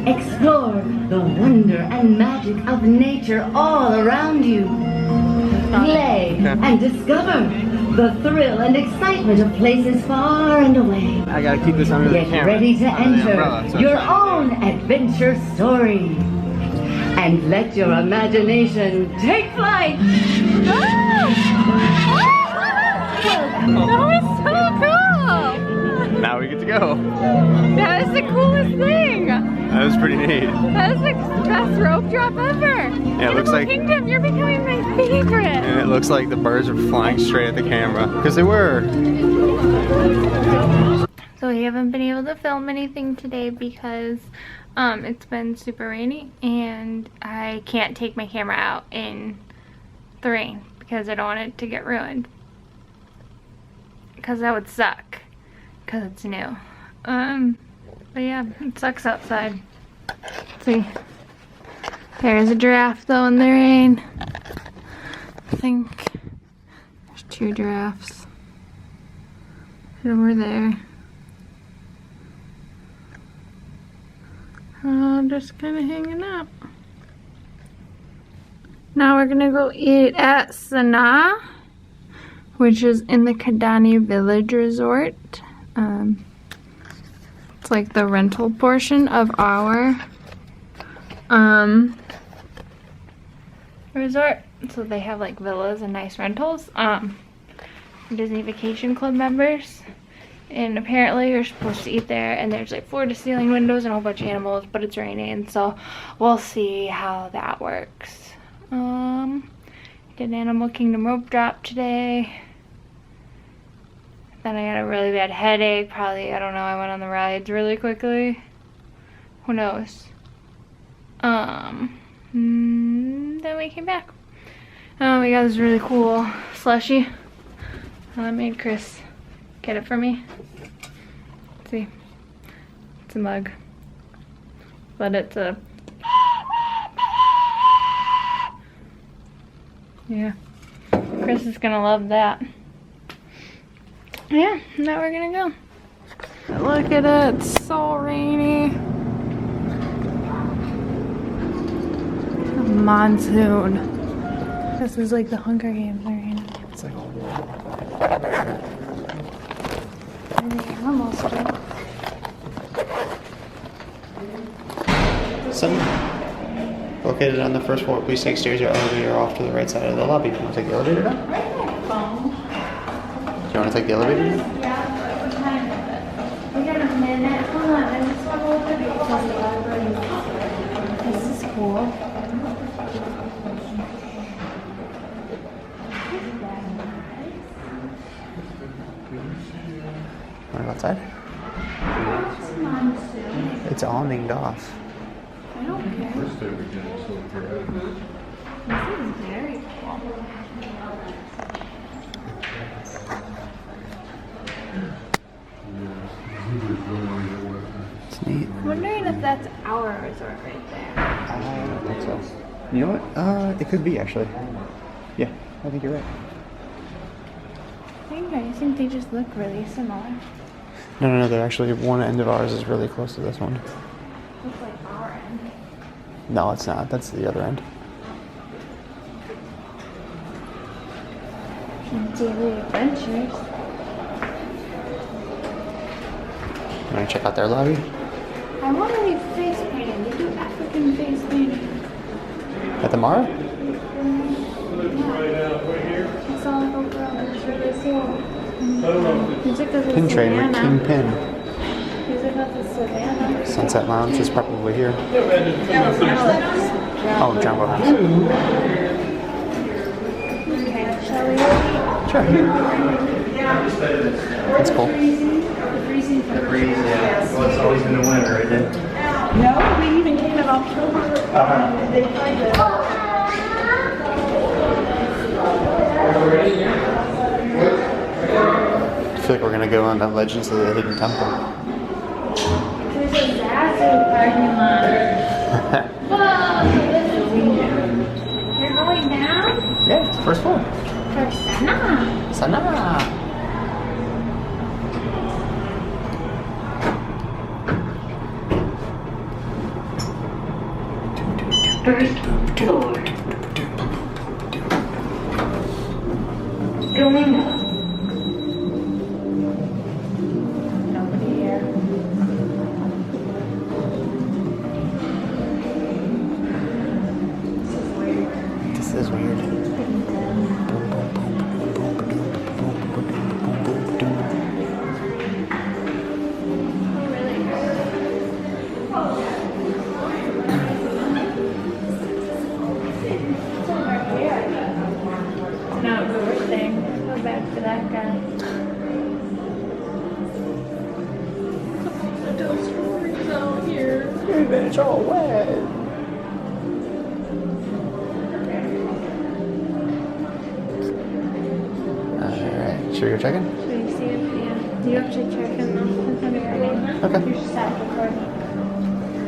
Explore the wonder and magic of nature all around you. Play and discover the thrill and excitement of places far and away. I gotta keep this under the Get camera. ready to Under the enter umbrella, so your it's not- own adventure story. And let your imagination take flight. That was so cool! Now we get to go. That is the coolest thing! That was pretty neat. That is the best rope drop ever! Yeah, it looks Animal like- Kingdom, you're becoming my favorite! And it looks like the birds are flying straight at the camera. Because they were. So we haven't been able to film anything today because it's been super rainy and I can't take my camera out in the rain because I don't want it to get ruined. Because that would suck. Because it's new. But yeah, it sucks outside. Let's see. There's a giraffe though in the rain. I think there's 2 giraffes. Over there. Just kind of hanging out. Now we're gonna go eat at Saana, which is in the Kidani Village Resort. It's like the rental portion of our resort. So they have like villas and nice rentals. Disney Vacation Club members. And apparently you're supposed to eat there, and there's like floor-to-ceiling windows and a whole bunch of animals, but it's raining, so we'll see how that works. Did Animal Kingdom rope drop today. Then I got a really bad headache. Probably, I don't know, I went on the rides really quickly. Who knows? Then we came back. We got this really cool slushie. I made Chris get it for me. Let's see. It's a mug. But it's a... Yeah. Chris is gonna love that. Yeah, now we're gonna go. Look at it, it's so rainy. Monsoon. This is like the Hunger Games rain. It's like And the animals do. Saana. Located on the first floor, please take stairs or elevator off to the right side of the lobby. Do you want to take the elevator down? Do you want to take the elevator down? Yeah, what time is it? We got a minute. Hold on, I just want to look at the This is cool. Want to go outside? It's awninged off. I don't care. This is very cool. It's neat. I'm wondering if that's our resort right there. I don't think so. You know what? It could be actually. Yeah, I think you're right. I think they just look really similar. No, they're actually, one end of ours is really close to this one. Looks like our end. No, it's not. That's the other end. Daily adventures. You want to check out their lobby? I want to leave face painting. They do African face painting. At the Mara? Yeah. I saw a little girl and it's really cool. Music of the Pin train with Savannah. King Pin. Music of the Savannah. Sunset Lounge is probably here. Oh, Jumbo. Okay, shall we go Sure. That's cool. The breeze, yeah. Well, it's always been a winter, isn't it? No, we even came in October. They tried to. I feel like we're gonna go on the Legends of the Hidden Temple. There's a Zazu parking lot. Whoa! You're going down? Yeah, it's the first floor. For Saana. Saana. First floor. Going up. Nobody here. This is weird. Not the worst thing. Go back to that guy. It's all wet. Alright, sure you're checking? Should we see if, yeah. You have to check him though. It's under your name. Okay. You should stop recording.